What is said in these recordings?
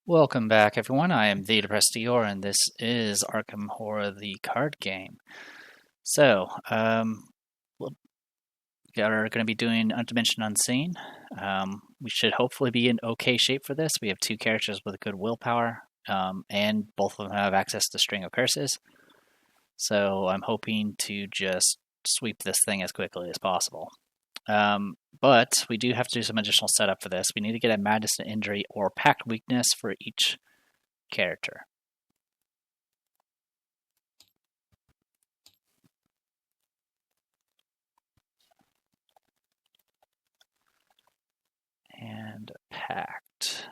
Welcome back, everyone. I am the Depressed Dior, and this is Arkham Horror, the card game. So, we are going to be doing Undimensioned Unseen. We should hopefully be in okay shape for this. We have two characters with good willpower, and both of them have access to String of Curses. So, I'm hoping to just sweep this thing as quickly as possible. But we do have to do some additional setup for this. We need to get a Madness and Injury or Pact Weakness for each character. And Pact.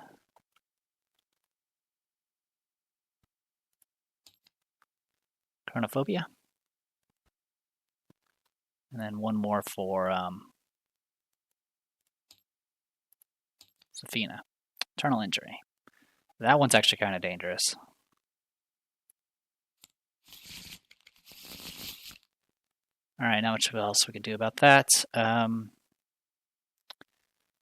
Chronophobia. And then one more for Safina. Eternal Injury. That one's actually kind of dangerous. Alright, not much else we can do about that.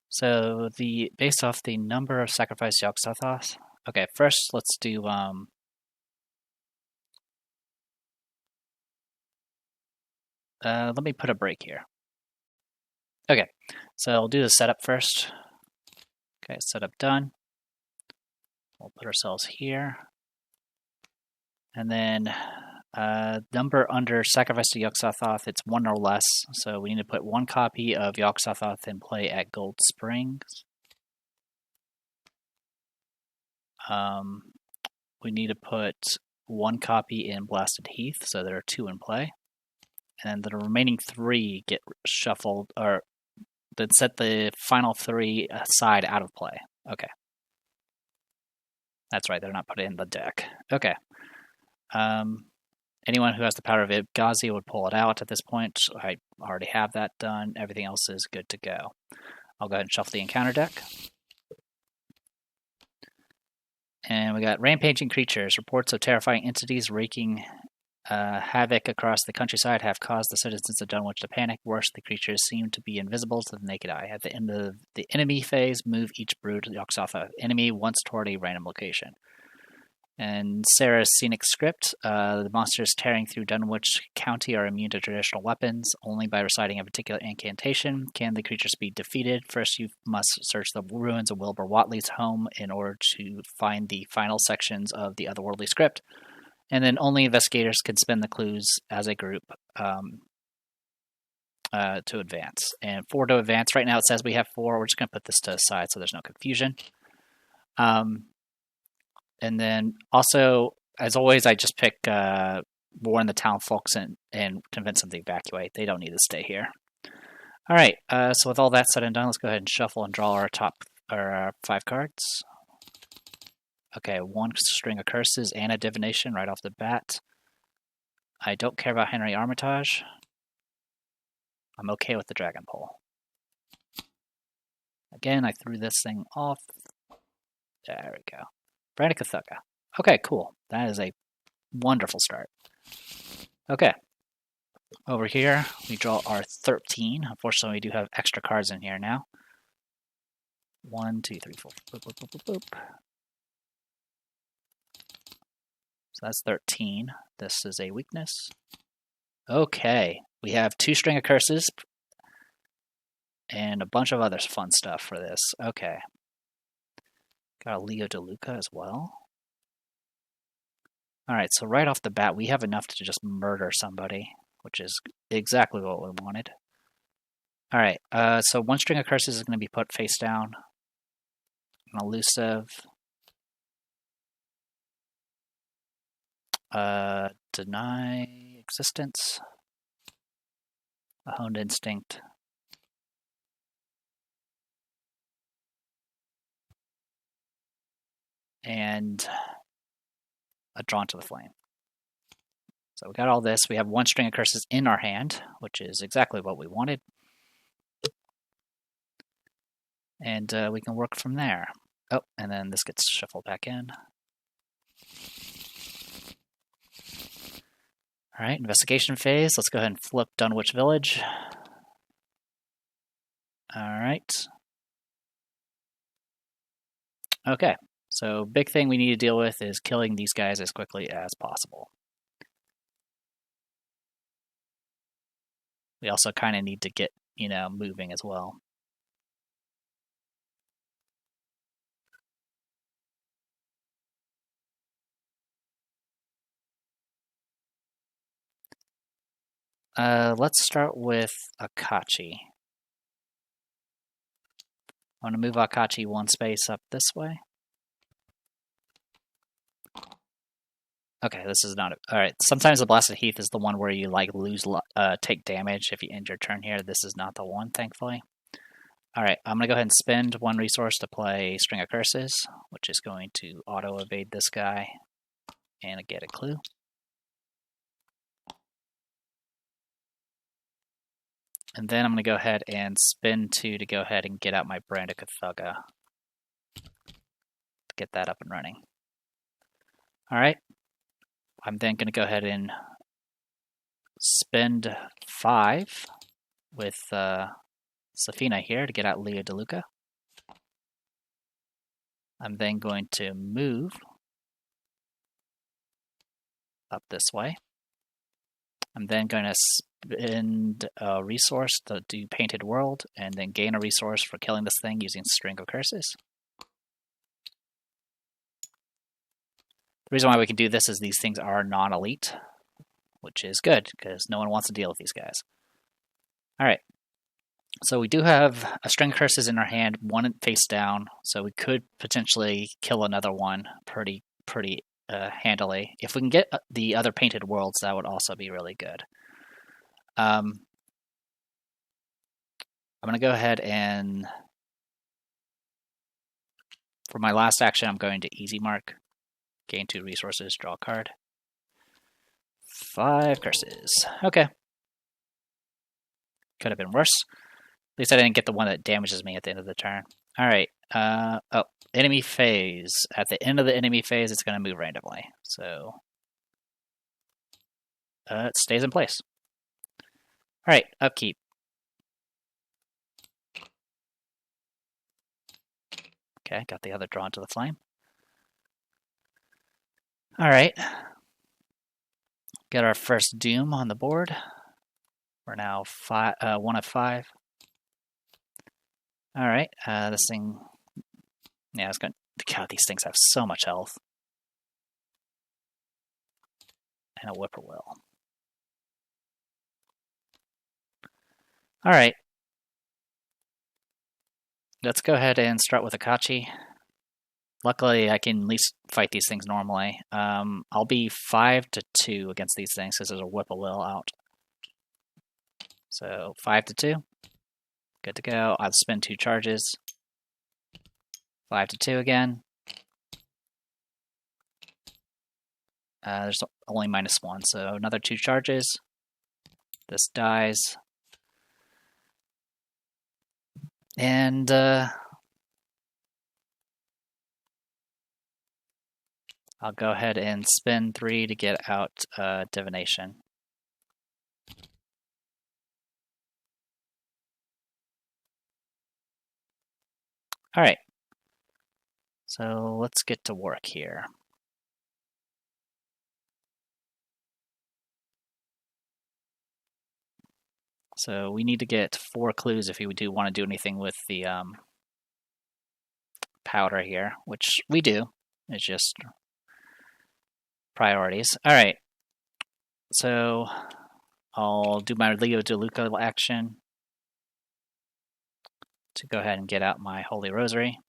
So based off the number of sacrificed Yogg-Sothoth. Okay, first let's do let me put a break here. Okay, so I'll do the setup first. Okay, setup done. We'll put ourselves here. And then number under sacrifice to Yogg-Sothoth, it's 1 or less. So we need to put 1 copy of Yogg-Sothoth in play at Gold Springs. We need to put 1 copy in Blasted Heath, so there are 2 in play. And the remaining 3 get shuffled, or then set the final 3 aside out of play. Okay. That's right, they're not put in the deck. Okay. Anyone who has the power of Ibghazi would pull it out at this point. I already have that done. Everything else is good to go. I'll go ahead and shuffle the encounter deck. And we got Rampaging Creatures. Reports of terrifying entities wreaking havoc across the countryside have caused the citizens of Dunwich to panic. Worse, the creatures seem to be invisible to the naked eye. At the end of the enemy phase, move each brood Yogg-Sothoth enemy once toward a random location. And Sarah's scenic script, the monsters tearing through Dunwich County are immune to traditional weapons. Only by reciting a particular incantation can the creatures be defeated. First, you must search the ruins of Wilbur Whatley's home in order to find the final sections of the otherworldly script. And then only investigators can spin the clues as a group to advance. And 4 to advance. Right now it says we have 4. We're just going to put this to the side so there's no confusion. And then also, as always, I just pick warn the town folks and convince them to evacuate. They don't need to stay here. All right, so with all that said and done, let's go ahead and shuffle and draw our 5 cards. Okay, 1 String of Curses and a Divination right off the bat. I don't care about Henry Armitage. I'm okay with the Dragon Pole. Again, I threw this thing off. There we go. Brandicathuga. Okay, cool. That is a wonderful start. Okay. Over here, we draw our 13. Unfortunately, we do have extra cards in here now. 1, 2, 3, 4. Boop, boop, boop, boop, boop. So that's 13. This is a weakness. Okay. We have 2 String of Curses and a bunch of other fun stuff for this. Okay. Got a Leo DeLuca as well. Alright, so right off the bat, we have enough to just murder somebody, which is exactly what we wanted. Alright, so 1 String of Curses is going to be put face down. An Elusive. Deny Existence. A Honed Instinct. And a Drawn to the Flame. So we got all this. We have 1 String of Curses in our hand, which is exactly what we wanted. And we can work from there. Oh, and then this gets shuffled back in. Alright, investigation phase. Let's go ahead and flip Dunwich Village. Alright. Okay, So big thing we need to deal with is killing these guys as quickly as possible. We also kind of need to get, moving as well. Let's start with Akachi. I want to move Akachi one space up this way. Okay, this is not alright. Sometimes the Blasted Heath is the one where you take damage if you end your turn here. This is not the one, thankfully. Alright, I'm gonna go ahead and spend one resource to play String of Curses, which is going to auto evade this guy and get a clue. And then I'm going to go ahead and spend 2 to go ahead and get out my Brand of Cthugga to get that up and running. Alright, I'm then going to go ahead and spend 5 with Safina here to get out Leo DeLuca. I'm then going to move up this way. I'm then going to spend a resource to do Painted World, and then gain a resource for killing this thing using String of Curses. The reason why we can do this is these things are non-elite, which is good, because no one wants to deal with these guys. Alright, so we do have a String of Curses in our hand, one face down, so we could potentially kill another one pretty handily. If we can get the other Painted Worlds, that would also be really good. I'm going to go ahead and, for my last action, I'm going to Easy Mark. Gain 2 resources, draw a card. 5 curses. Okay. Could have been worse. At least I didn't get the one that damages me at the end of the turn. Alright. Enemy phase. At the end of the enemy phase, it's going to move randomly. So, it stays in place. Alright, upkeep. Okay, got the other drawn to the flame. Alright. Get our first Doom on the board. We're now 1 of 5. Alright, this thing... Yeah, it's going to... God, these things have so much health. And a Whippoorwill. Alright. Let's go ahead and start with Akachi. Luckily, I can at least fight these things normally. I'll be 5 to 2 against these things because there's a Whippoorwill out. So 5 to 2. Good to go. I'll spend 2 charges. 5 to 2 again. There's only -1, so another 2 charges. This dies. And I'll go ahead and spend 3 to get out Divination. Alright. So let's get to work here. So we need to get 4 clues if we do want to do anything with the powder here, which we do. It's just priorities. Alright. So I'll do my Leo DeLuca action to go ahead and get out my Holy Rosary.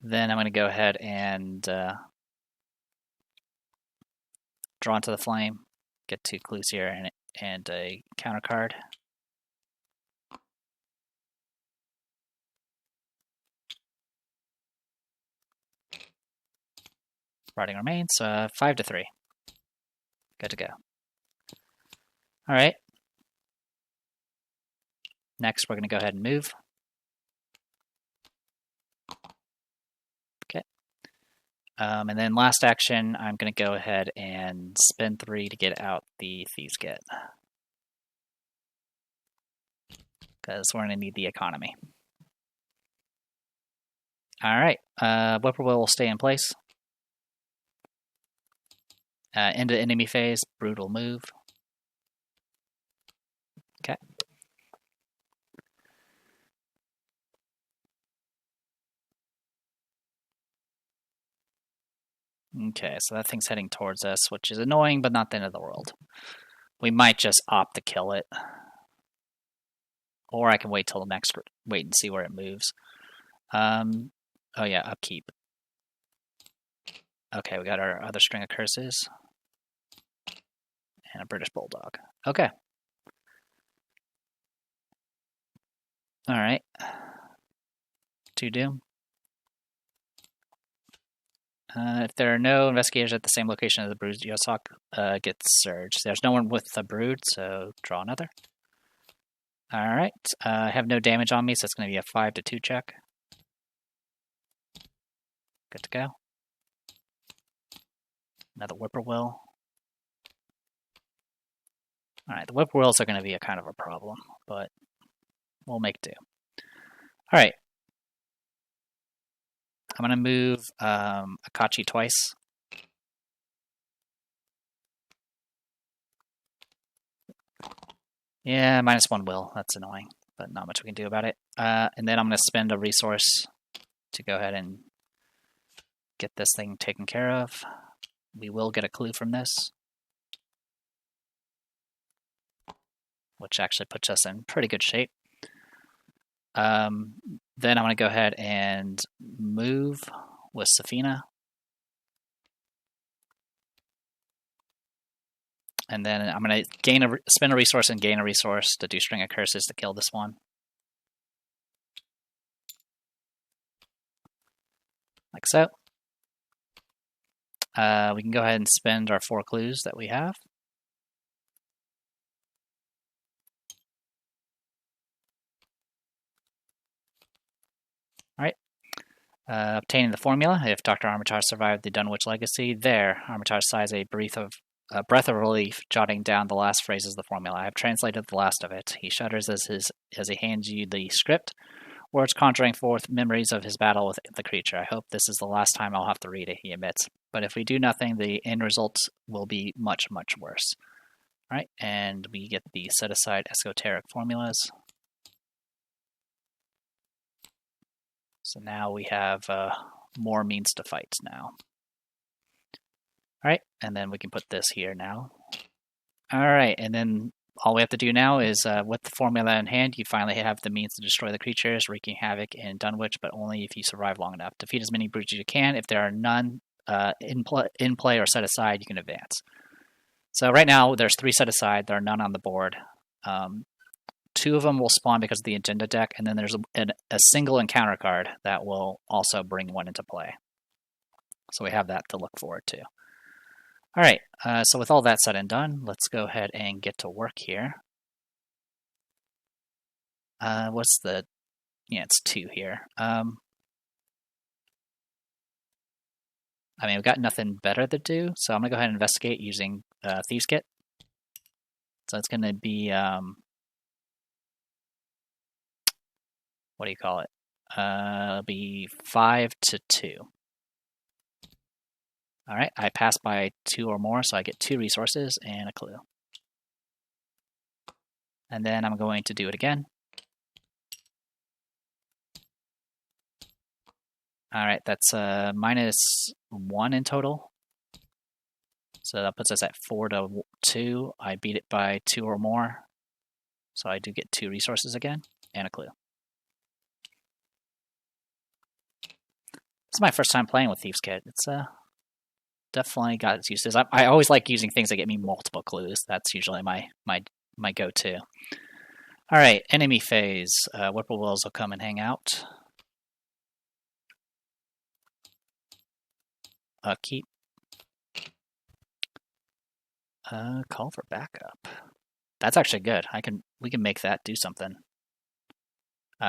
Then I'm going to go ahead and draw into the flame, get 2 clues here and a counter card. Rotting Remains, 5 to 3. Good to go. Alright. Next, we're going to go ahead and move. Okay. And then last action, I'm going to go ahead and spend 3 to get out the Thieves' Kit. Because we're going to need the economy. Alright, Whippoorwill will stay in place. Into enemy phase, brutal move. Okay. Okay, so that thing's heading towards us, which is annoying, but not the end of the world. We might just opt to kill it. Or I can wait till the next, wait and see where it moves. Oh yeah, upkeep. Okay, we got our other string of curses. And a British Bulldog. Okay. Alright. 2 doom. If there are no investigators at the same location as the Brood, Yosok gets surged. There's no one with the Brood, so draw another. Alright. I have no damage on me, so it's going to be a 5 to 2 check. Good to go. Another Whippoorwill. Alright, the Whippoorwills are going to be a kind of a problem, but we'll make do. Alright. I'm going to move Akachi twice. Yeah, -1 will. That's annoying, but not much we can do about it. And then I'm going to spend a resource to go ahead and get this thing taken care of. We will get a clue from this, which actually puts us in pretty good shape. Then I'm going to go ahead and move with Safina. And then I'm going to spend a resource and gain a resource to do String of Curses to kill this one. Like so. We can go ahead and spend our 4 clues that we have. Alright. Obtaining the formula. If Dr. Armitage survived the Dunwich legacy, there, Armitage sighs a breath of relief, jotting down the last phrases of the formula. I have translated the last of it. He shudders as he hands you the script, words conjuring forth memories of his battle with the creature. I hope this is the last time I'll have to read it, he admits. But if we do nothing, the end results will be much, much worse. All right, and we get the set-aside esoteric formulas. So now we have more means to fight now. All right, and then we can put this here now. All right, and then all we have to do now is, with the formula in hand, you finally have the means to destroy the creatures, wreaking havoc in Dunwich, but only if you survive long enough. Defeat as many brutes as you can. If there are none in play or set aside, you can advance. So right now, there's 3 set aside. There are none on the board. 2 of them will spawn because of the agenda deck, and then there's a single encounter card that will also bring one into play. So we have that to look forward to. All right, so with all that said and done, let's go ahead and get to work here. What's the... Yeah, it's 2 here. I mean, we've got nothing better to do, so I'm going to go ahead and investigate using Thieves' Kit. So it's going to be... what do you call it? It'll be 5 to 2. All right, I pass by 2 or more, so I get 2 resources and a clue. And then I'm going to do it again. All right, that's -1 in total. So that puts us at 4 to 2. I beat it by 2 or more. So I do get 2 resources again and a clue. This is my first time playing with Thieves' Kit. It's definitely got its uses. I always like using things that get me multiple clues. That's usually my go-to. All right, enemy phase. Whippoorwills will come and hang out. Keep. Call for backup. That's actually good. We can make that do something.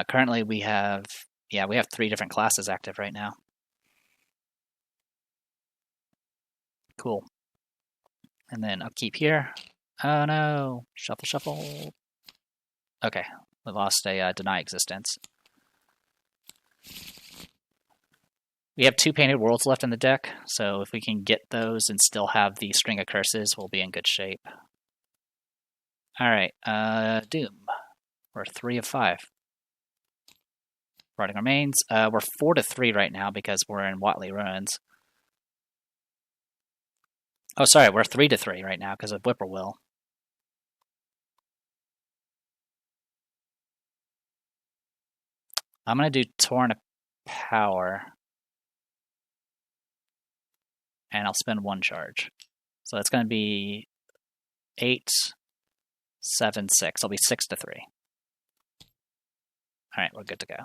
Currently we have 3 different classes active right now. Cool. And then upkeep here. Oh no! Shuffle, shuffle. Okay, we lost a deny existence. We have 2 Painted Worlds left in the deck, so if we can get those and still have the String of Curses, we'll be in good shape. Alright, Doom. We're 3 of 5. Rotting Remains. We're 4 to 3 right now because we're in Watley Ruins. Oh, sorry, we're 3 to 3 right now because of Whippoorwill. I'm going to do Torrent of Power. And I'll spend 1 charge. So that's going to be 8, 7, 6. I'll be 6 to 3. Alright, we're good to go.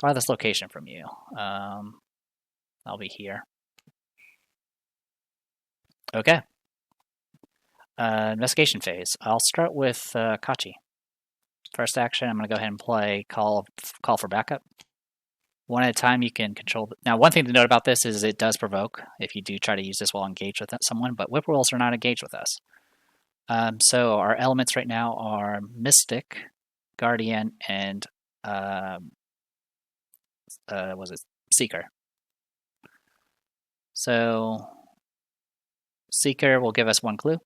Farthest location from you. I'll be here. Okay. Investigation phase. I'll start with Kachi. First action, I'm going to go ahead and play Call for Backup. One at a time, you can control... Now, one thing to note about this is it does provoke if you do try to use this while engaged with someone, but Whippoorwills are not engaged with us. So our elements right now are Mystic, Guardian, and was it Seeker? So Seeker will give us 1 clue.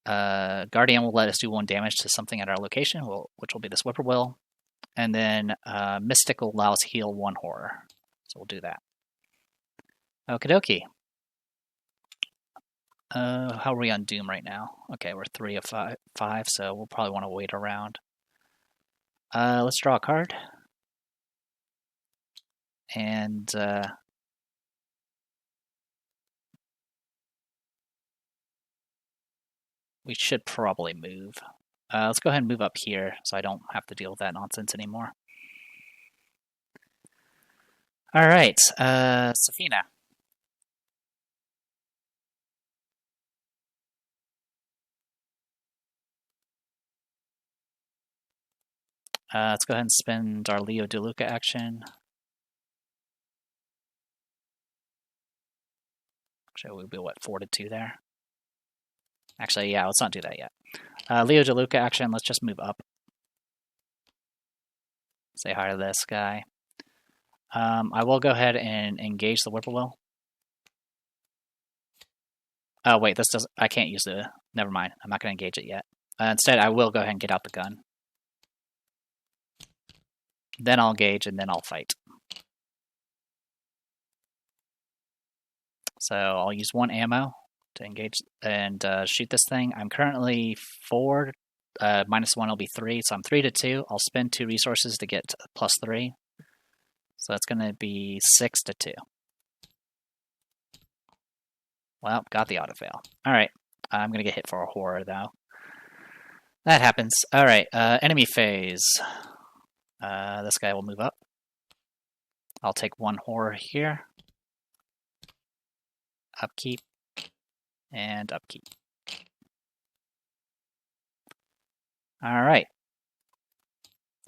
Guardian will let us do 1 damage to something at our location, which will be this Whippoorwill. And then Mystic will allow us to heal 1 horror. So we'll do that. Okie dokie. How are we on Doom right now? Okay, we're 3 of 5, so we'll probably want to wait around. Let's draw a card. And we should probably move. Let's go ahead and move up here so I don't have to deal with that nonsense anymore. Alright, Safina. Let's go ahead and spend our Leo DeLuca action. Actually, we'll be, what, 4 to 2 there? Actually, yeah, let's not do that yet. Leo DeLuca action, let's just move up. Say hi to this guy. I will go ahead and engage the Whippoorwill. Oh, wait, this doesn't... I can't use the... Never mind, I'm not going to engage it yet. Instead, I will go ahead and get out the gun. Then I'll engage, and then I'll fight. So I'll use 1 ammo to engage and shoot this thing. I'm currently 4. -1 will be 3, so I'm 3 to 2. I'll spend 2 resources to get +3. So that's going to be 6 to 2. Well, got the auto fail. Alright, I'm going to get hit for a horror, though. That happens. Alright, enemy phase. This guy will move up. I'll take 1 horror here. Upkeep. And upkeep. Alright.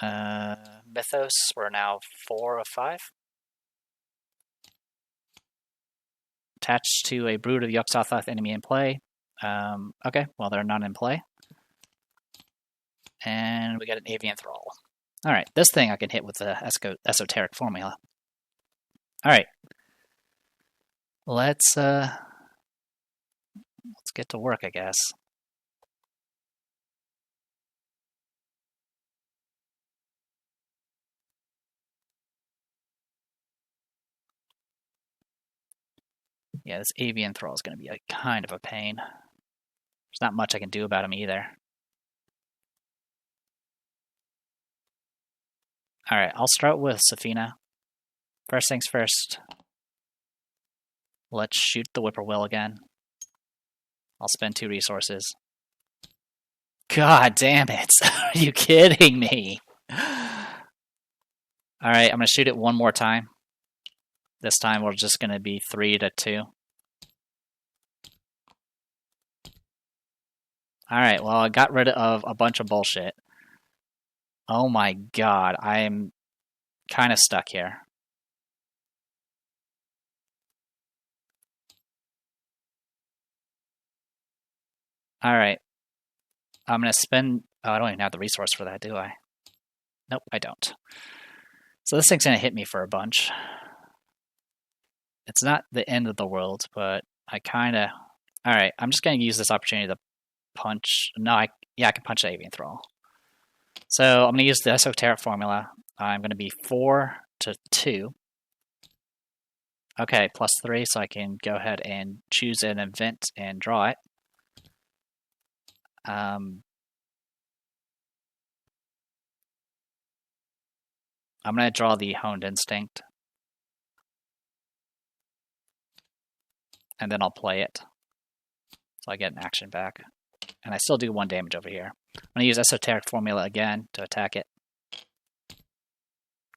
Mythos, we're now 4 of 5. Attached to a Brood of Yog-Sothoth enemy in play. Okay, well, they're not in play. And we got an Avian Thrall. Alright, this thing I can hit with the Esoteric Formula. Alright. Let's get to work, I guess. Yeah, this Avian Thrall is going to be a kind of a pain. There's not much I can do about him either. Alright, I'll start with Safina. First things first. Let's shoot the Whippoorwill again. I'll spend 2 resources. God damn it! Are you kidding me? Alright, I'm going to shoot it 1 more time. This time we're just going to be 3 to 2. Alright, well, I got rid of a bunch of bullshit. Oh my god, I'm kind of stuck here. Alright, I'm gonna spend... Oh, I don't even have the resource for that, do I? Nope, I don't. So this thing's gonna hit me for a bunch. It's not the end of the world, but I kind of... Alright, I'm just gonna use this opportunity to punch... No, I can punch the avian thrall. So I'm gonna use the esoteric formula. I'm gonna be 4 to 2. Okay, +3, so I can go ahead and choose an event and draw it. I'm going to draw the Honed Instinct. And then I'll play it. So I get an action back. And I still do 1 damage over here. I'm going to use Esoteric Formula again to attack it.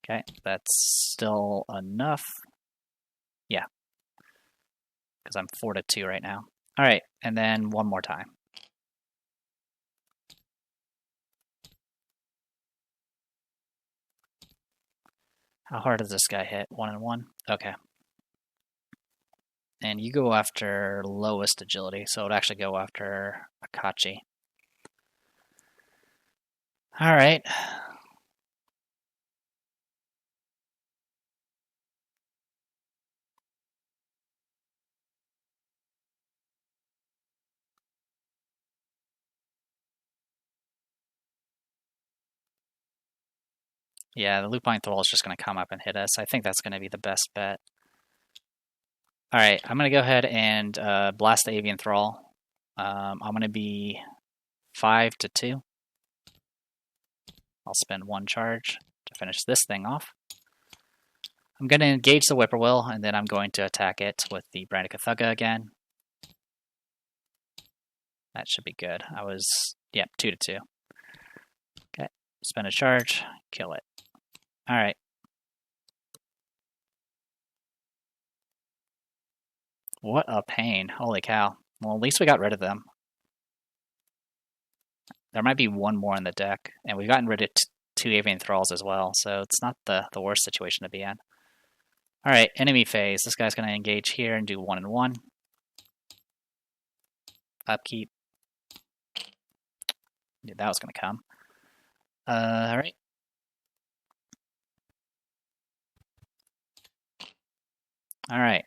Okay, that's still enough. Yeah. Because I'm 4 to 2 right now. Alright, and then 1 more time. How hard does this guy hit? 1 and 1? Okay. And you go after lowest agility, so it would actually go after Akachi. Alright. Yeah, the Lupine Thrall is just going to come up and hit us. I think that's going to be the best bet. Alright, I'm going to go ahead and blast the Avian Thrall. I'm going to be 5 to 2. I'll spend 1 charge to finish this thing off. I'm going to engage the Whippoorwill, and then I'm going to attack it with the Brandicathuga again. That should be good. I was, yeah, 2 to 2. Okay, spend a charge, kill it. Alright. What a pain. Holy cow. Well, at least we got rid of them. There might be 1 more in the deck, and we've gotten rid of 2 Avian Thralls as well, so it's not the worst situation to be in. Alright, enemy phase. This guy's going to engage here and do 1 and 1. Upkeep. Knew that was going to come. Alright. Alright.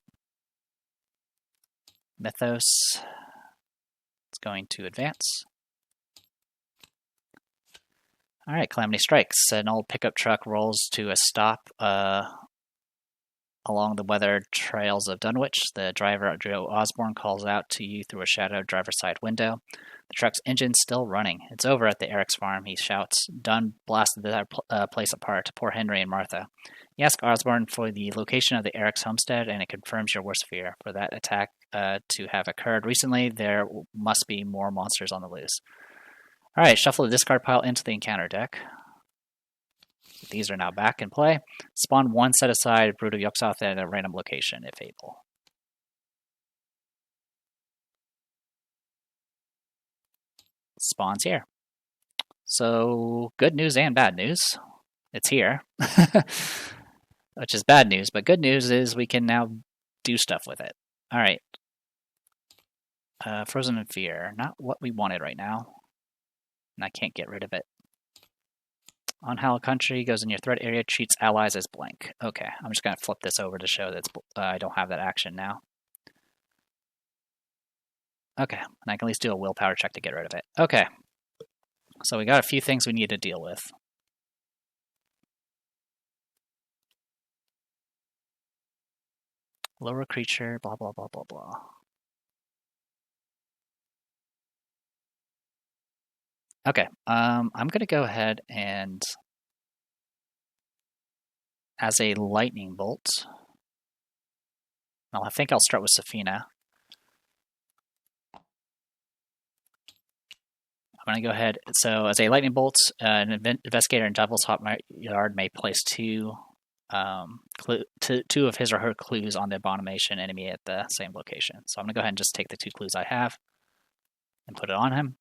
Mythos is going to advance. Alright, Calamity Strikes. An old pickup truck rolls to a stop along the weathered trails of Dunwich. The driver, Joe Osborne, calls out to you through a shadowed driver's side window. The truck's engine's still running. It's over at the Eric's farm, he shouts. Dunn blasted that place apart. Poor Henry and Martha. You ask Osborne for the location of the Eric's homestead, and it confirms your worst fear. For that attack to have occurred recently, there must be more monsters on the loose. Alright, shuffle the discard pile into the encounter deck. These are now back in play. Spawn 1 set aside Brutal Yogg-Sothoth at a random location, if able. Spawns here. So, good news and bad news. It's here. Which is bad news, but good news is we can now do stuff with it. Alright. Frozen in Fear. Not what we wanted right now. And I can't get rid of it. On Howl Country, goes in your threat area, treats allies as blank. Okay, I'm just going to flip this over to show that I don't have that action now. Okay, and I can at least do a willpower check to get rid of it. Okay, so we got a few things we need to deal with. Lower creature, blah, blah, blah, blah, blah. Okay, I'm going to go ahead and, as a lightning bolt, well, I think I'll start with Safina. I'm going to go ahead, so as a lightning bolt, an investigator in Devil's Hot Yard may place 2 of his or her clues on the abomination enemy at the same location. So I'm going to go ahead and just take the 2 clues I have and put it on him.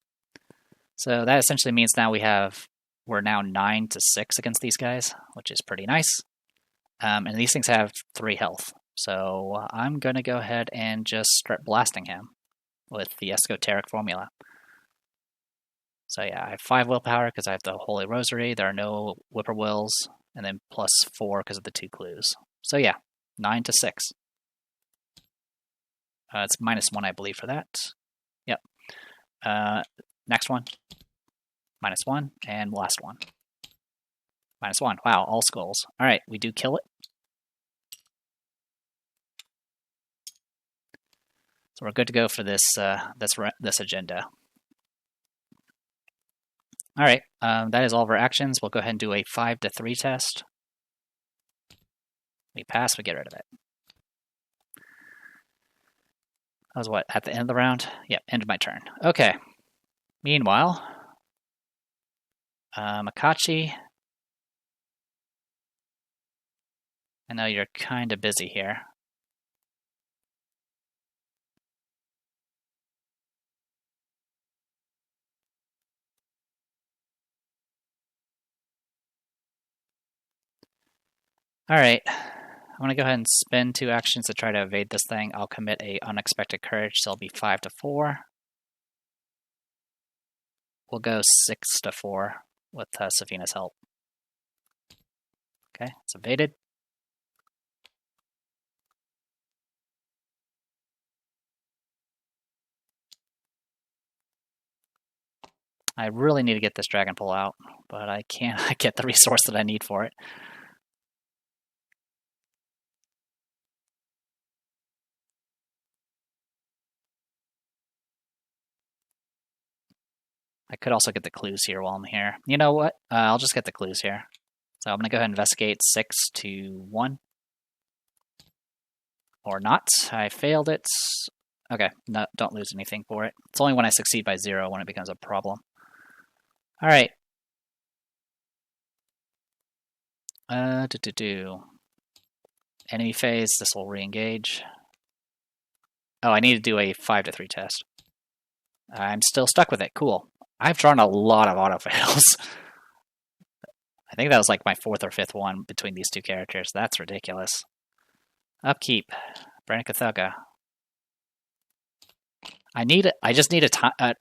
So that essentially means now we have we're now 9-6 against these guys, which is pretty nice. And these things have 3 health. So I'm going to go ahead and just start blasting him with the esoteric formula. So yeah, I have 5 willpower because I have the Holy Rosary. There are no whippoorwills, and then +4 because of the 2 clues. So yeah, 9-6. It's -1, I believe, for that. Yep. Next one. -1, and last one. -1. Wow, all skulls. All right, we do kill it. So we're good to go for this this agenda. All right, that is all of our actions. We'll go ahead and do a 5-3 test. We pass, we get rid of it. That was what, at the end of the round? Yep, end of my turn. Okay. Meanwhile, Makachi, I know you're kind of busy here. All right, I'm going to go ahead and spend 2 actions to try to evade this thing. I'll commit a unexpected courage, so it'll be 5-4. We'll go 6-4 with Safina's help. Okay, it's evaded. I really need to get this dragon pull out, but I can't get the resource that I need for it. I could also get the clues here while I'm here. You know what? I'll just get the clues here. So I'm going to go ahead and investigate 6-1. Or not. I failed it. Okay, no, don't lose anything for it. It's only when I succeed by 0 when it becomes a problem. All right. Enemy phase, this will re-engage. Oh, I need to do a 5-3 test. I'm still stuck with it. Cool. I've drawn a lot of autofails. I think that was like my 4th or 5th one between these 2 characters. That's ridiculous. Upkeep. Branicathuga. I just need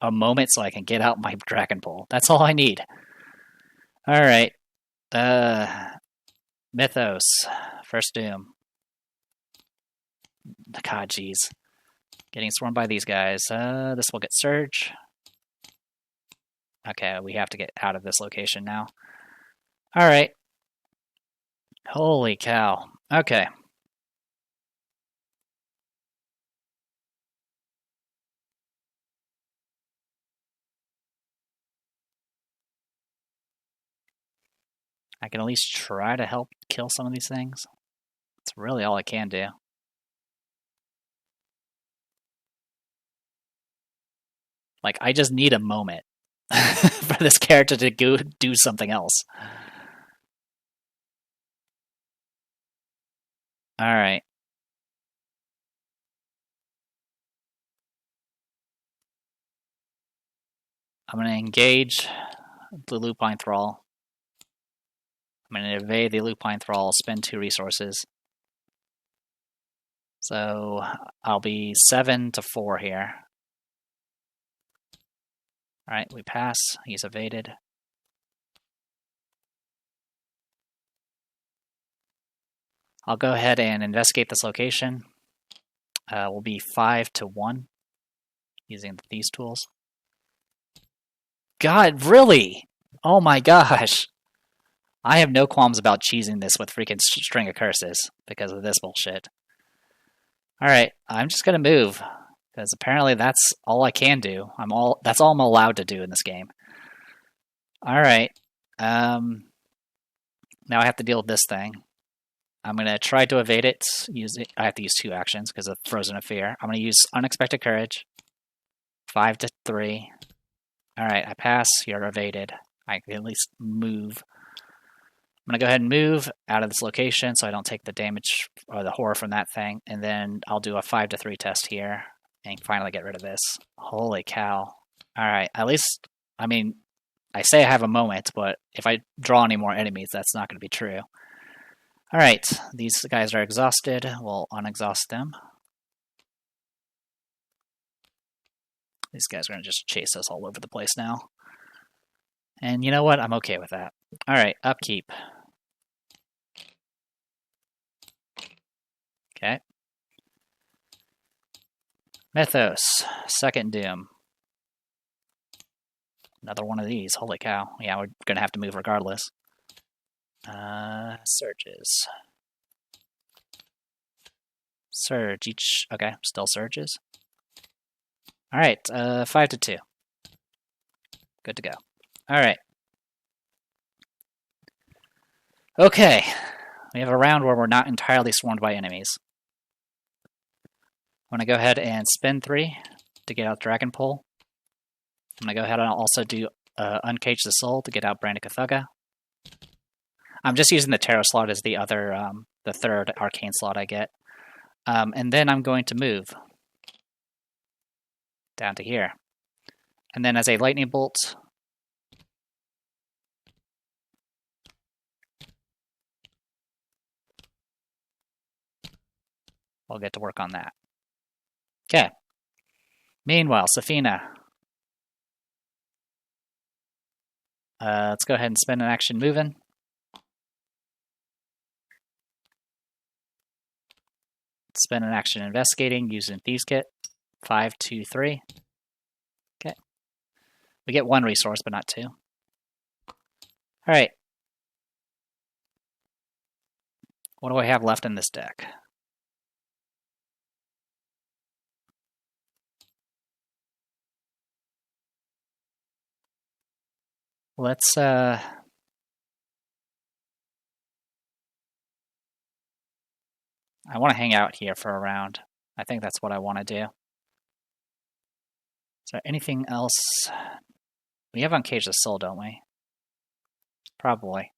a moment so I can get out my Dragon Pole. That's all I need. Alright. Mythos. First Doom. God, jeez. Getting swarmed by these guys. This will get Surge. Okay, we have to get out of this location now. Alright. Holy cow. Okay. I can at least try to help kill some of these things. It's really all I can do. Like, I just need a moment for this character to go do something else. Alright. I'm going to engage the Lupine Thrall. I'm going to evade the Lupine Thrall, spend 2 resources. So I'll be 7-4 here. Alright, we pass. He's evaded. I'll go ahead and investigate this location. We'll be 5-1 using these tools. God, really? Oh my gosh. I have no qualms about cheesing this with freaking String of Curses because of this bullshit. Alright, I'm just gonna move. Because apparently that's all I can do. That's all I'm allowed to do in this game. Alright. Now I have to deal with this thing. I'm going to try to evade it. I have to use 2 actions because of Frozen of Fear. I'm going to use Unexpected Courage. 5-3. Alright, I pass. You're evaded. I can at least move. I'm going to go ahead and move out of this location so I don't take the damage or the horror from that thing. And then I'll do a 5-3 test here and finally get rid of this. Holy cow. Alright, at least, I mean, I say I have a moment, but if I draw any more enemies, that's not going to be true. Alright, these guys are exhausted. We'll unexhaust them. These guys are going to just chase us all over the place now. And you know what? I'm okay with that. Alright, upkeep. Okay. Mythos, second Doom. Another one of these. Holy cow. Yeah, we're going to have to move regardless. Surges. Surge each. Okay, still surges. Alright, 5 to 2. Good to go. Alright. Okay. We have a round where we're not entirely swarmed by enemies. I'm going to go ahead and spend 3 to get out Dragon Pole. I'm going to go ahead and also do Uncage the Soul to get out Brandicathuga. I'm just using the Tarot slot as the other, the third Arcane slot I get. And then I'm going to move down to here. And then as a Lightning Bolt, we'll get to work on that. Okay. Meanwhile, Safina. Let's go ahead and spend an action moving. Spend an action investigating using Thieves Kit. 5, 2, 3. Okay. We get 1 resource, but not 2. Alright. What do I have left in this deck? Let's, I want to hang out here for a round. I think that's what I want to do. Is there anything else? We have Uncage the Soul, don't we? Probably.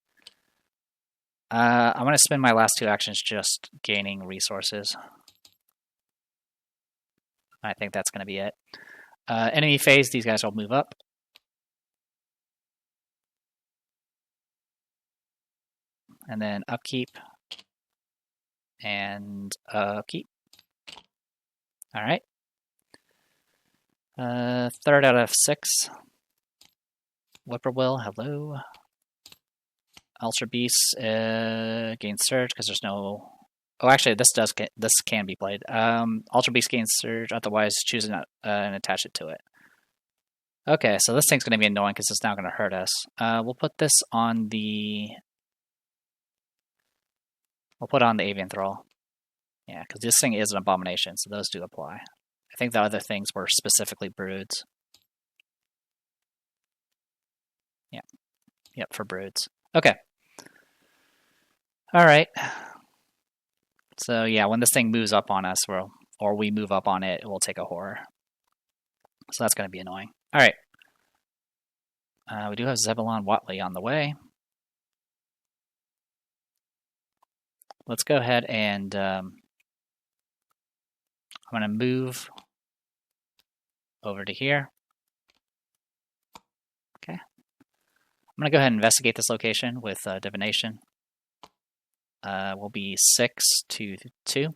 I'm going to spend my last 2 actions just gaining resources. I think that's going to be it. Enemy phase, these guys will move up. And then upkeep. And upkeep. Alright. 3rd out of 6. Whippoorwill, hello. Ultra Beast gains Surge because there's no... Oh, actually, this can be played. Ultra Beast gains Surge, otherwise choose and attach it to it. Okay, so this thing's going to be annoying because it's now going to hurt us. We'll put this on the... We'll put on the Avian Thrall. Yeah, because this thing is an abomination, so those do apply. I think the other things were specifically broods. Yeah. Yep, for broods. Okay. Alright. So yeah, when this thing moves up on us, or we move up on it, it will take a horror. So that's going to be annoying. Alright. We do have Zebulon Watley on the way. Let's go ahead and I'm going to move over to here. Okay. I'm going to go ahead and investigate this location with Divination. Will be 6 to 2.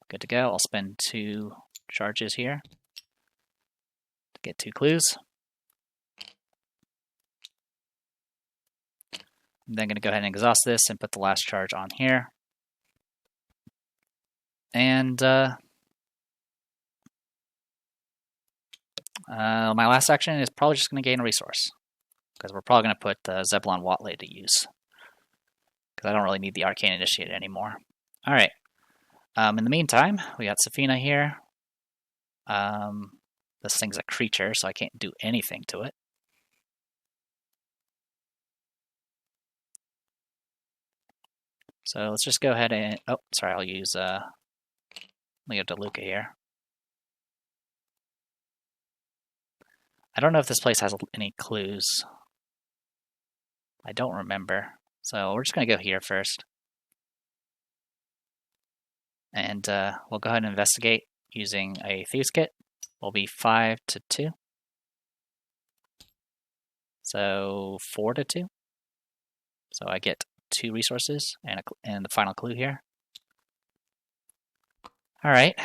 Good to go. I'll spend 2 charges here to get 2 clues. I'm then going to go ahead and exhaust this and put the last charge on here. And my last action is probably just going to gain a resource, because we're probably going to put Zebulon Watley to use, because I don't really need the Arcane Initiate anymore. Alright. In the meantime, we got Safina here. This thing's a creature, so I can't do anything to it. So let's just go ahead and... Oh, sorry, I'll use... let me go to Luca here. I don't know if this place has any clues. I don't remember. So we're just going to go here first. And we'll go ahead and investigate using a Thieves Kit. Will be 5 to 2. So 4-2. So I get 2 resources and the final clue here. All right.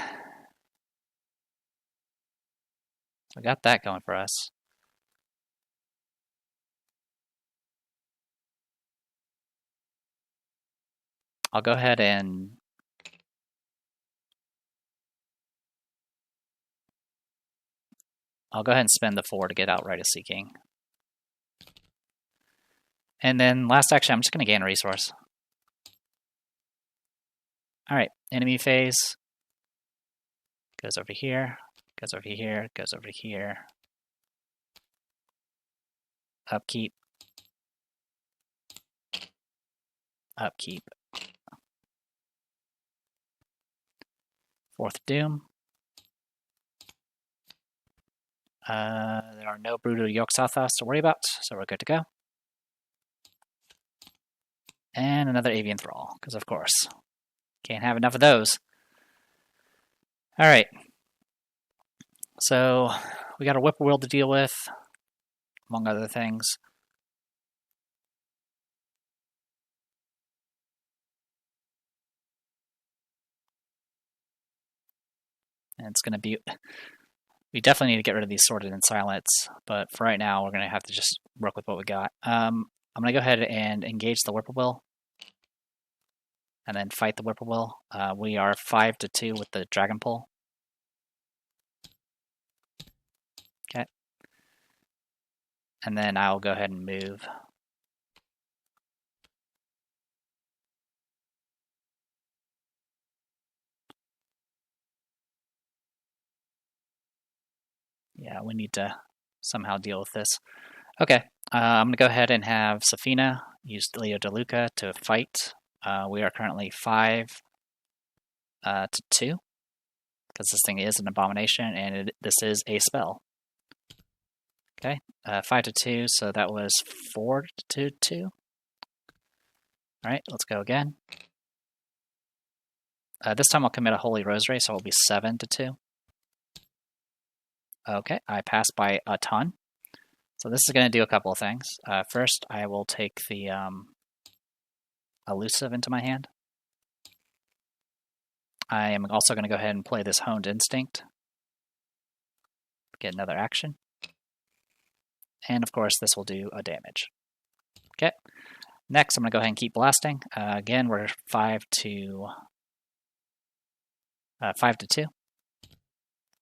So I got that going for us. I'll go ahead and spend the 4 to get Outright of Seeking. And then last action, I'm just going to gain a resource. All right, enemy phase. Goes over here, goes over here, goes over here. Upkeep. Upkeep. 4th Doom. There are no Brutal Yogg-Sothoths to worry about, so we're good to go. And another Avian Thrall, because of course, can't have enough of those. All right. So we got a Whippoorwill to deal with, among other things. And it's going to be... We definitely need to get rid of these Sorted in Silence, but for right now, we're going to have to just work with what we got. I'm going to go ahead and engage the Whippoorwill, and then fight the Whippoorwill. We are 5-2 with the Dragon Pull. Okay. And then I'll go ahead and move. Yeah, we need to somehow deal with this. Okay, I'm going to go ahead and have Safina use Leo DeLuca to fight. We are currently 5-2, because this thing is an abomination, and this is a spell. Okay, 5-2, so that was 4-2. All right, let's go again. This time I'll commit a Holy Rosary, so it'll be 7-2. Okay, I passed by a ton. So this is going to do a couple of things. First, I will take the Elusive into my hand. I am also going to go ahead and play this Honed Instinct. Get another action. And of course, this will do a damage. Okay. Next, I'm going to go ahead and keep blasting. Again, we're 5-2.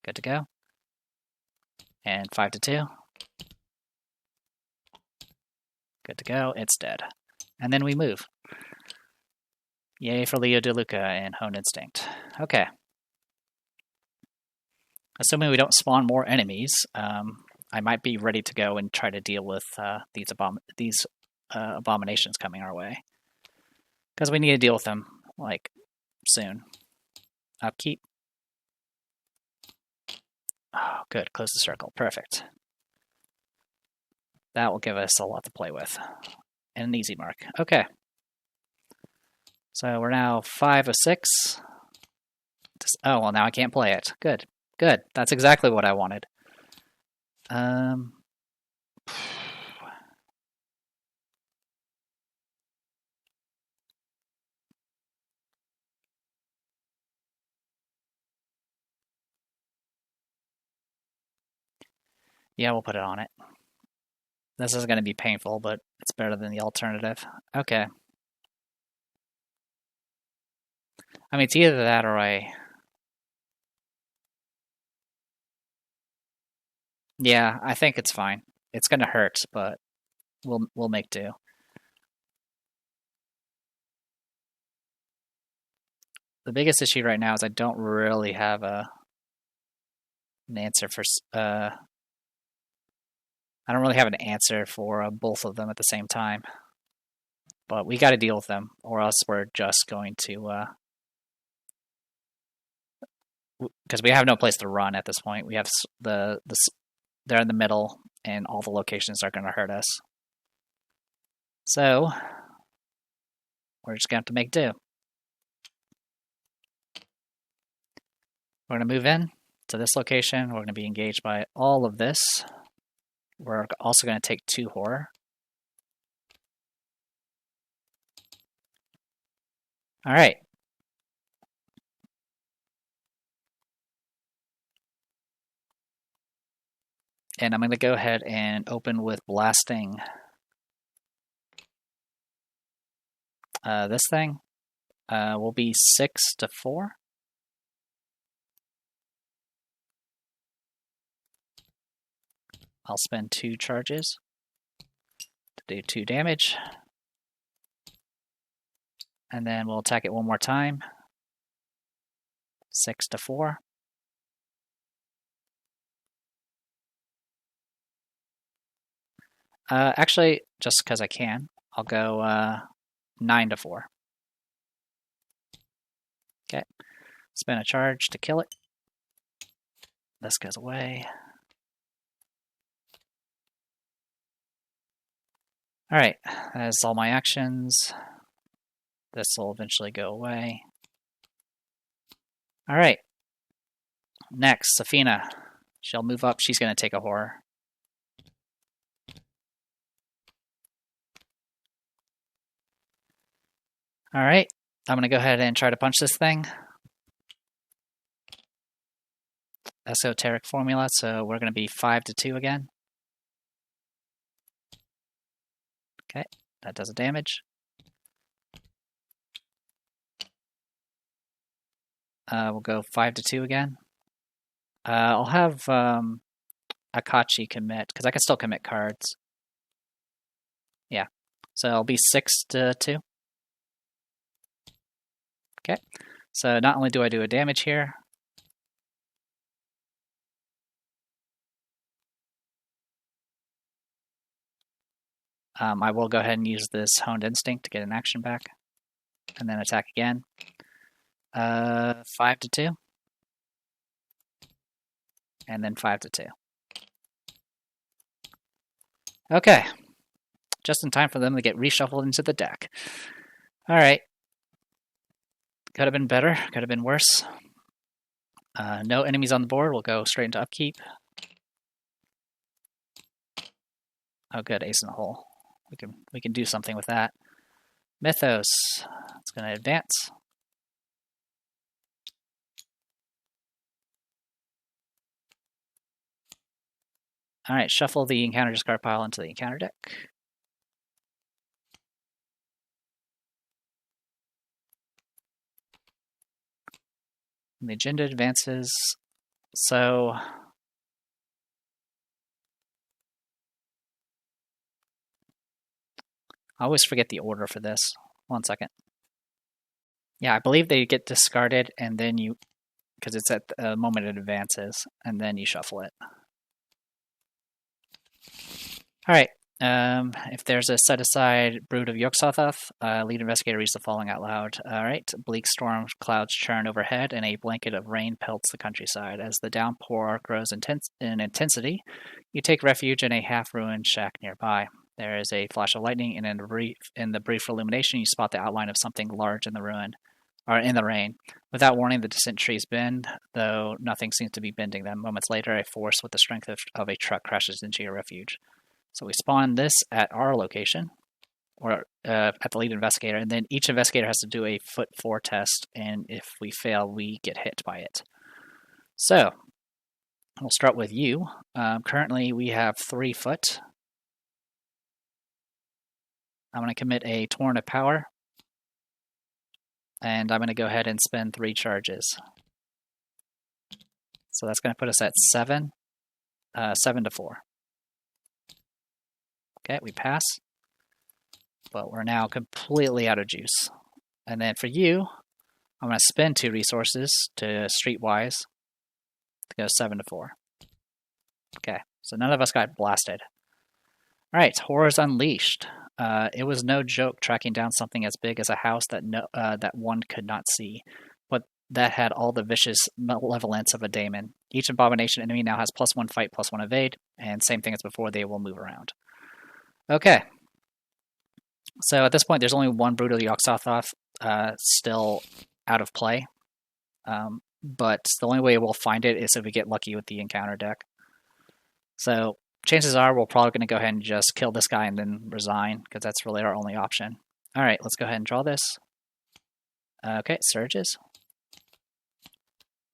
Good to go. And 5-2. Good to go. It's dead. And then we move. Yay for Leo DeLuca and Honed Instinct. Okay. Assuming we don't spawn more enemies, I might be ready to go and try to deal with these abominations coming our way. Because we need to deal with them, like, soon. Upkeep. Oh, good. Close the circle. Perfect. That will give us a lot to play with. And an easy mark. Okay. So we're now 5-6. Oh, well, now I can't play it. Good. Good. That's exactly what I wanted. Yeah, we'll put it on it. This is going to be painful, but it's better than the alternative. Okay. I mean, it's either that or Yeah, I think it's fine. It's going to hurt, but we'll make do. The biggest issue right now is I don't really have an answer for I don't really have an answer for both of them at the same time. But we got to deal with them, or else we're just going to... because we have no place to run at this point. We have they're in the middle, and all the locations are going to hurt us. So, we're just going to have to make do. We're going to move in to this location. We're going to be engaged by all of this. We're also going to take 2 horror. All right. And I'm going to go ahead and open with blasting this thing. Will be 6 to 4. I'll spend 2 charges to do 2 damage. And then we'll attack it one more time. 6 to 4. Actually, just because I can, I'll go 9 to 4. Okay. Spend a charge to kill it. This goes away. Alright, that's all my actions. This will eventually go away. Alright. Next, Safina. She'll move up. She's going to take a horror. Alright. I'm going to go ahead and try to punch this thing. Esoteric formula, so we're going to be 5 to 2 again. Okay, that does a damage. We'll go 5 to 2 again. I'll have Akachi commit, because I can still commit cards. Yeah, so it'll be 6 to 2. Okay, so not only do I do a damage here, I will go ahead and use this Honed Instinct to get an action back, and then attack again. 5 to 2, and then 5 to 2. Okay, just in time for them to get reshuffled into the deck. All right, could have been better, could have been worse. No enemies on the board. We'll go straight into upkeep. Oh, good, ace in the hole. We can do something with that. Mythos. It's going to advance. All right, shuffle the encounter discard pile into the encounter deck. And the agenda advances. So I always forget the order for this. 1 second. Yeah, I believe they get discarded, and then you, because it's at the moment it advances, and then you shuffle it. All right. If there's a set-aside Brood of Yog-Sothoth, lead investigator reads the following out loud. All right. Bleak storm clouds churn overhead, and a blanket of rain pelts the countryside. As the downpour grows in intensity, you take refuge in a half-ruined shack nearby. There is a flash of lightning, and in the brief illumination, you spot the outline of something large in the rain. Without warning, the distant trees bend, though nothing seems to be bending them. Moments later, a force with the strength of a truck crashes into your refuge. So we spawn this at our location, or at the lead investigator, and then each investigator has to do a foot 4 test, and if we fail, we get hit by it. So we'll start with you. Currently, we have 3 foot. I'm going to commit a Torrent of Power, and I'm going to go ahead and spend 3 charges. So that's going to put us at 7 to 4. Okay, we pass, but we're now completely out of juice. And then for you, I'm going to spend 2 resources to Streetwise to go 7 to 4. Okay, so none of us got blasted. All right, Horrors Unleashed. It was no joke tracking down something as big as a house that one could not see, but that had all the vicious malevolence of a daemon. Each abomination enemy now has +1 fight, +1 evade, and same thing as before, they will move around. Okay, so at this point, there's only one Brood of Yog-Sothoth still out of play, but the only way we'll find it is if we get lucky with the encounter deck. So chances are we're probably going to go ahead and just kill this guy and then resign, because that's really our only option. All right, let's go ahead and draw this. Okay, surges.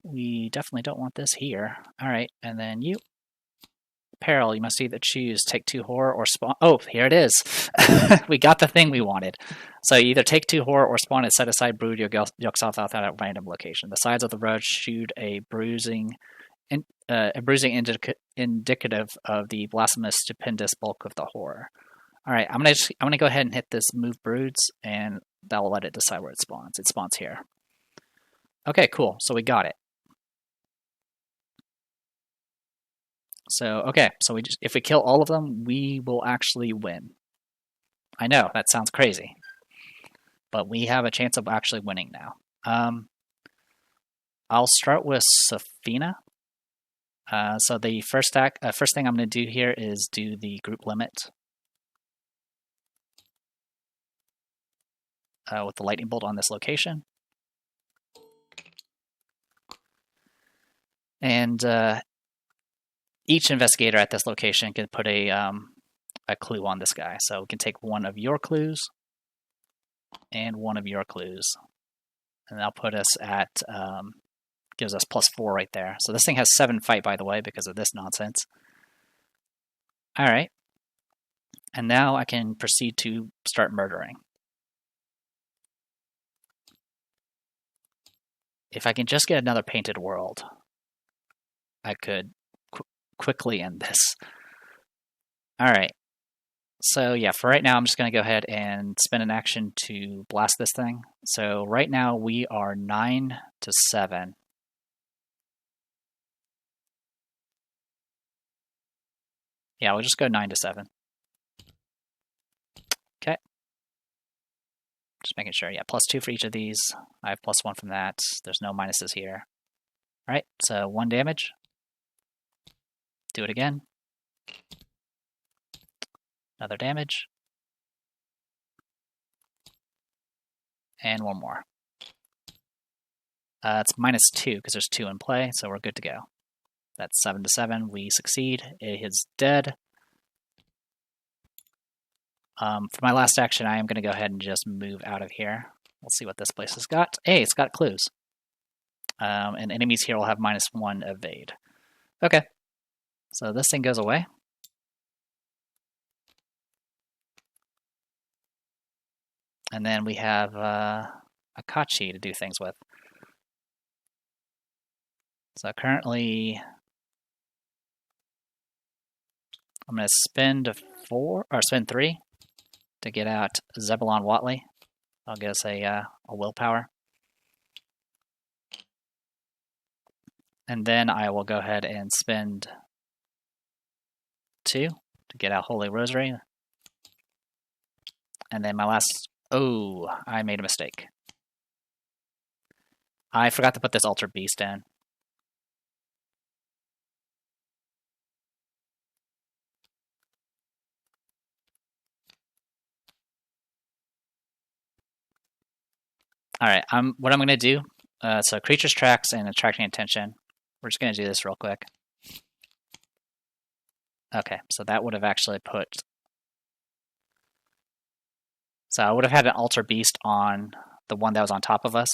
We definitely don't want this here. All right, and then you. Peril, you must either choose take 2 horror or spawn. Oh, here it is. We got the thing we wanted. So you either take 2 horror or spawn at set aside brood Yog-Sothoth at a random location. The sides of the road shoot a bruising indicative of the blasphemous stupendous bulk of the horror. All right, I'm gonna go ahead and hit this move broods, and that will let it decide where it spawns. It spawns here. Okay, cool. So we got it. So, okay, so if we kill all of them, we will actually win. I know, that sounds crazy. But we have a chance of actually winning now. I'll start with Safina. So the first thing I'm going to do here is do the group limit. With the lightning bolt on this location. And each investigator at this location can put a clue on this guy. So we can take one of your clues and one of your clues. And that'll put us at, gives us +4 right there. So this thing has 7 fight, by the way, because of this nonsense. All right. And now I can proceed to start murdering. If I can just get another painted world, I could quickly end this. All right. So yeah, for right now, I'm just going to go ahead and spend an action to blast this thing. So right now we are 9 to 7. Yeah, we'll just go 9 to 7. Okay. Just making sure. Yeah, +2 for each of these. I have +1 from that. There's no minuses here. All right, so 1 damage. Do it again. Another damage. And 1 more. It's -2 because there's 2 in play, so we're good to go. That's 7 to 7. We succeed. It is dead. For my last action, I am going to go ahead and just move out of here. We'll see what this place has got. Hey, it's got clues. And enemies here will have -1 evade. Okay. So this thing goes away. And then we have Akachi to do things with. So currently, I'm going to spend 3 to get out Zebulon Watley. I'll get us a willpower. And then I will go ahead and spend 2 to get out Holy Rosary. And then my last... Oh, I made a mistake. I forgot to put this Altar Beast in. Alright, what I'm going to do, so Creatures Tracks and Attracting Attention. We're just going to do this real quick. Okay, so that would have actually put... So I would have had an Altar Beast on the one that was on top of us.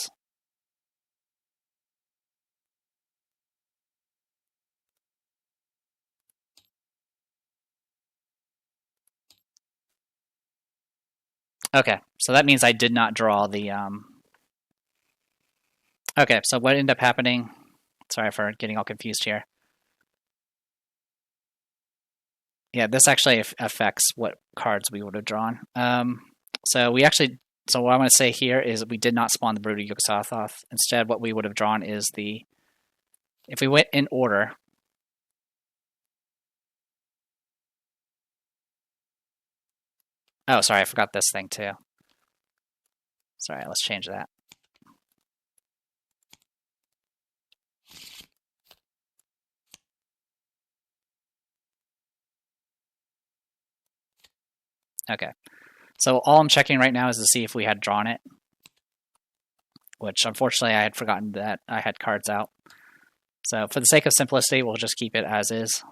Okay, so that means I did not draw the... Okay, so what ended up happening... Sorry for getting all confused here. Yeah, this actually affects what cards we would have drawn. So what I'm going to say here is we did not spawn the Brood of Yog-Sothoth. Instead, what we would have drawn is if we went in order. Oh, sorry, I forgot this thing too. Sorry, let's change that. Okay, so all I'm checking right now is to see if we had drawn it, which unfortunately I had forgotten that I had cards out. So for the sake of simplicity, we'll just keep it as is.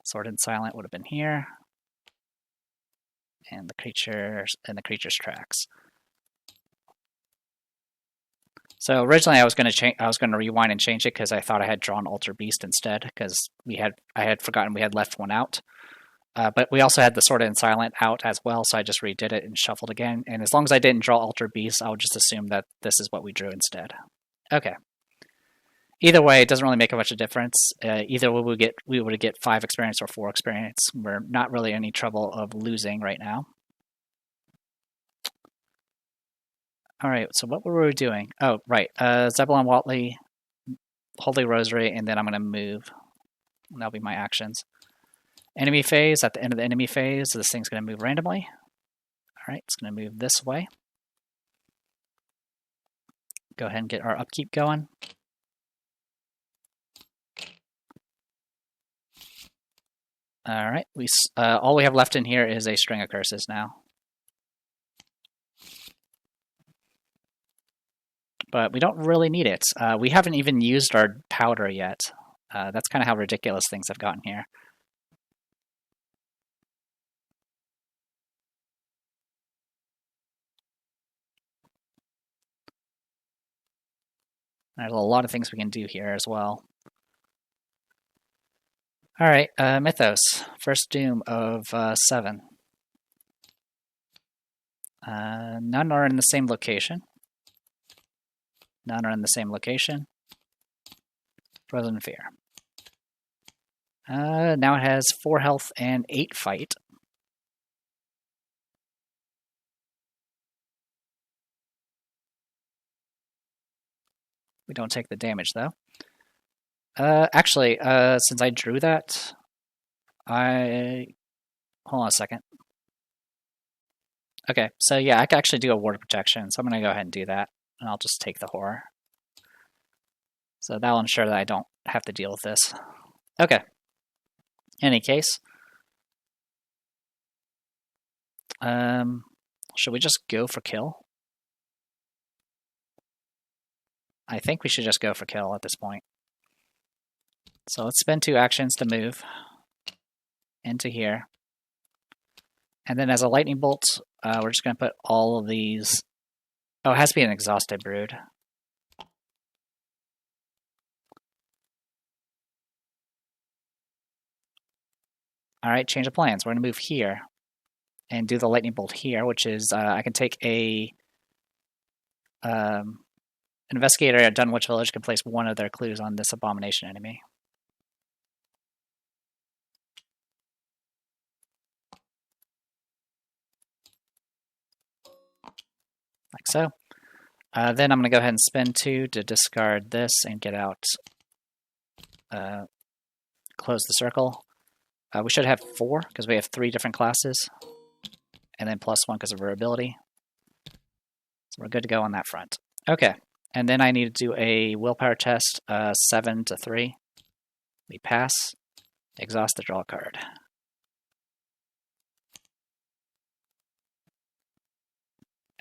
Sword and Silent would have been here. And the creature's tracks. So originally I was going to rewind and change it because I thought I had drawn Alter Beast instead because I had forgotten we had left one out. But we also had the Sword and Silent out as well, so I just redid it and shuffled again. And as long as I didn't draw Alter Beast, I would just assume that this is what we drew instead. Okay. Either way, it doesn't really make much of a difference. Either we would get 5 experience or 4 experience. We're not really in any trouble of losing right now. All right, so what were we doing? Oh, right. Zebulon Watley, Holy Rosary, and then I'm going to move. And that'll be my actions. Enemy phase. At the end of the enemy phase, this thing's going to move randomly. All right, it's going to move this way. Go ahead and get our upkeep going. All right, all we have left in here is a string of curses now. But we don't really need it. We haven't even used our powder yet. That's kind of how ridiculous things have gotten here. There's a lot of things we can do here as well. All right, Mythos. First Doom of 7. None are in the same location. None are in the same location. Frozen Fear. Now it has 4 health and 8 fight. We don't take the damage, though. Actually, since I drew that, hold on a second. Okay, so yeah, I can actually do a ward of protection, so I'm going to go ahead and do that. And I'll just take the horror. So that'll ensure that I don't have to deal with this. Okay. Any case. Should we just go for kill? I think we should just go for kill at this point. So let's spend 2 actions to move into here. And then as a lightning bolt, we're just going to put all of these... Oh, it has to be an exhausted brood. Alright, change of plans. We're going to move here and do the lightning bolt here, which is I can take a investigator at Dunwich Village can place 1 of their clues on this abomination enemy. Like so. Then I'm going to go ahead and spend 2 to discard this and get out, close the circle. We should have 4 because we have 3 different classes, and then +1 because of our ability. So we're good to go on that front. Okay, and then I need to do a willpower test, 7 to 3. We pass, exhaust the draw card.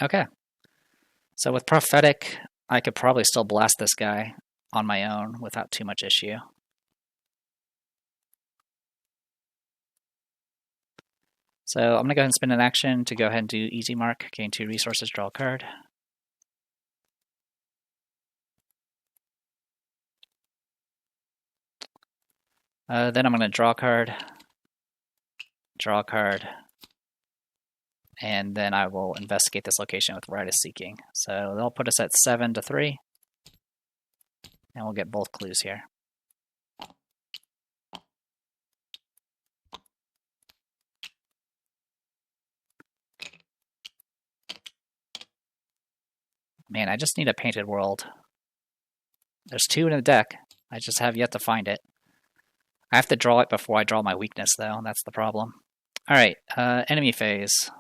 Okay. So with Prophetic, I could probably still blast this guy on my own without too much issue. So I'm going to go ahead and spend an action to go ahead and do Easy Mark, gain 2 resources, draw a card. Then I'm going to draw a card, and then I will investigate this location with Rite of Seeking. So they'll put us at 7 to 3, and we'll get both clues here. Man, I just need a Painted World. There's 2 in the deck. I just have yet to find it. I have to draw it before I draw my weakness, though. That's the problem. Alright, enemy phase.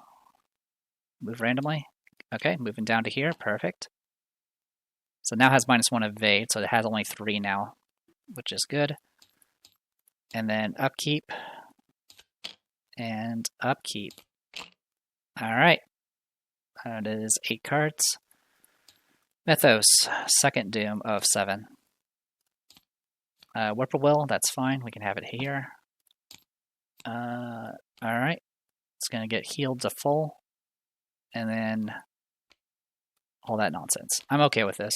Move randomly. Okay, moving down to here. Perfect. So now it has -1 evade, so it has only 3 now, which is good. And then upkeep. And upkeep. Alright. That is 8 cards. Mythos, second Doom of 7. Whippoorwill, that's fine. We can have it here. Alright. It's going to get healed to full. And then all that nonsense. I'm okay with this.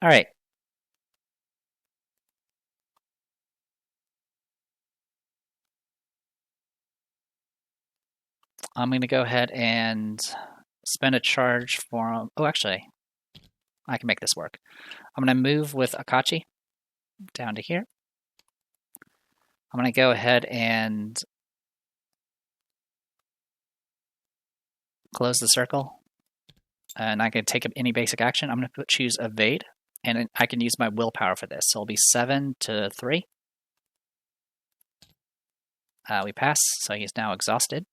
Alright. I'm going to go ahead and spend a charge for... Oh, actually, I can make this work. I'm going to move with Akachi down to here. I'm going to go ahead and close the circle. And I can take any basic action. I'm going to choose Evade. And I can use my willpower for this. So it'll be 7 to 3. We pass, so he's now exhausted.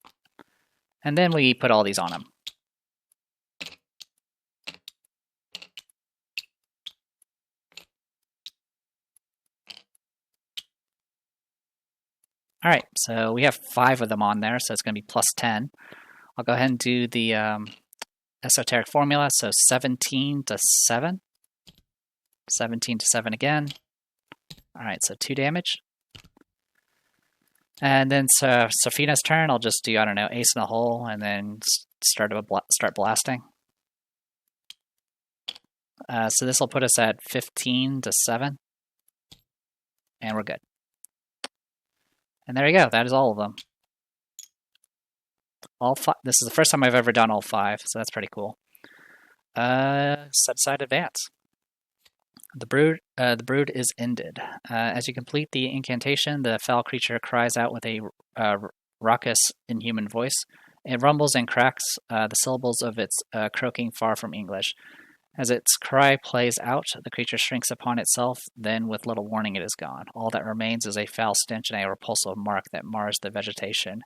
And then we put all these on him. Alright, so we have 5 of them on there, so it's going to be plus 10. I'll go ahead and do the esoteric formula, so 17 to 7. 17 to 7 again. Alright, so 2 damage. And then so Safina's turn, I'll just do, I don't know, ace in the hole, and then start blasting. So this will put us at 15 to 7. And we're good. And there you go, that is all of them. All 5. This is the first time I've ever done all 5, so that's pretty cool. Set aside advance. The brood is ended. As you complete the incantation, the foul creature cries out with a raucous, inhuman voice. It rumbles and cracks, the syllables of its croaking far from English. As its cry plays out, the creature shrinks upon itself, then with little warning it is gone. All that remains is a foul stench and a repulsive mark that mars the vegetation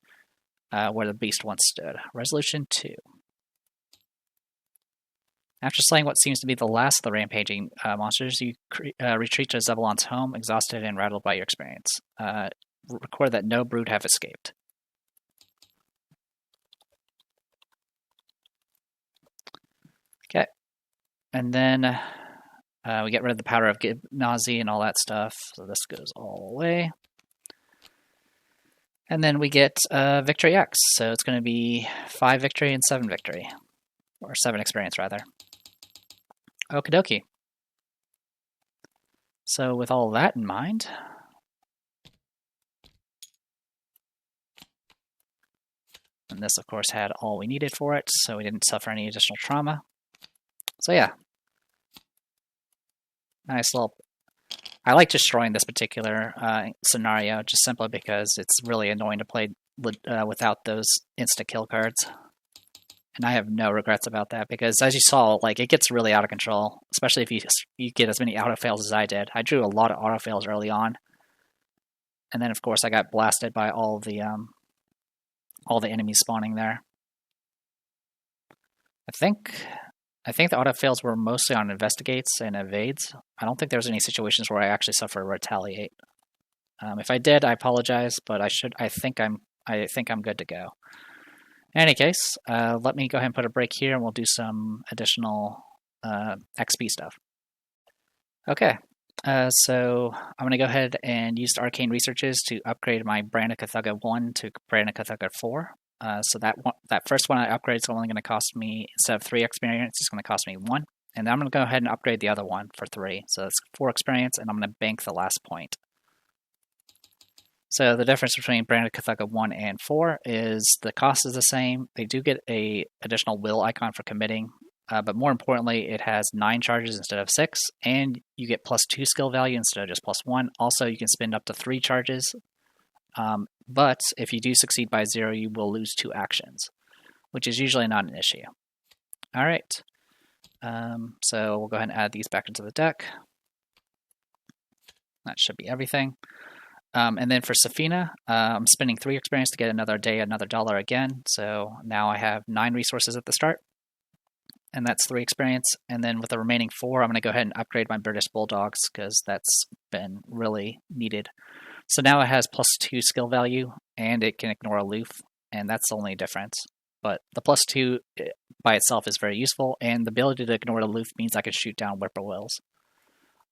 where the beast once stood. Resolution 2. After slaying what seems to be the last of the rampaging monsters, you retreat to Zebulon's home, exhausted and rattled by your experience. Record that no brood have escaped. Okay. And then we get rid of the powder of nausea and all that stuff, so this goes all away. And then we get Victory X, so it's going to be 5 victory and 7 victory. Or 7 experience, rather. Okie dokie. So with all that in mind, and this of course had all we needed for it, so we didn't suffer any additional trauma. So yeah, nice little... I like destroying this particular scenario just simply because it's really annoying to play without those insta-kill cards. And I have no regrets about that because, as you saw, like it gets really out of control, especially if you get as many auto-fails as I did. I drew a lot of auto-fails early on. And then, of course, I got blasted by all the enemies spawning there. I think the auto-fails were mostly on investigates and evades. I don't think there was any situations where I actually suffered retaliate. If I did, I apologize, but I think I'm good to go. In any case, let me go ahead and put a break here, and we'll do some additional XP stuff. Okay, so I'm going to go ahead and use the Arcane Researches to upgrade my Brand of Cthulhu 1 to Brand of Cthulhu 4. So that first one I upgraded is only going to cost me, instead of 3 experience, it's going to cost me 1. And then I'm going to go ahead and upgrade the other one for 3. So that's 4 experience, and I'm going to bank the last point. So the difference between Brand of Cthulhu 1 and 4 is the cost is the same. They do get a additional will icon for committing, but more importantly, it has 9 charges instead of 6, and you get plus 2 skill value instead of just plus 1. Also, you can spend up to 3 charges, but if you do succeed by 0, you will lose 2 actions, which is usually not an issue. All right, so we'll go ahead and add these back into the deck. That should be everything. And then for Safina, I'm spending 3 experience to get another day, another dollar again. So now I have 9 resources at the start. And that's 3 experience. And then with the remaining 4, I'm going to go ahead and upgrade my British Bulldogs because that's been really needed. So now it has plus 2 skill value and it can ignore aloof. And that's the only difference. But the plus 2 by itself is very useful. And the ability to ignore aloof means I can shoot down whippoorwills.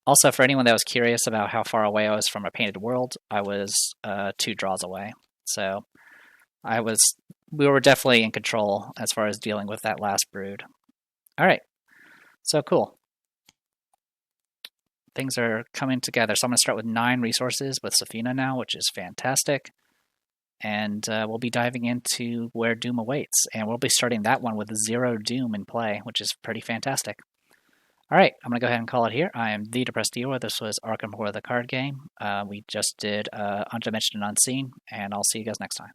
Also, for anyone that was curious about how far away I was from a painted world, I was 2 draws away. So we were definitely in control as far as dealing with that last brood. All right, so cool. Things are coming together. So I'm going to start with 9 resources with Safina now, which is fantastic. And we'll be diving into where Doom awaits. And we'll be starting that one with 0 Doom in play, which is pretty fantastic. All right, I'm going to go ahead and call it here. I am The Depressed Dealer. This was Arkham Horror the card game. We just did Undimensioned and Unseen, and I'll see you guys next time.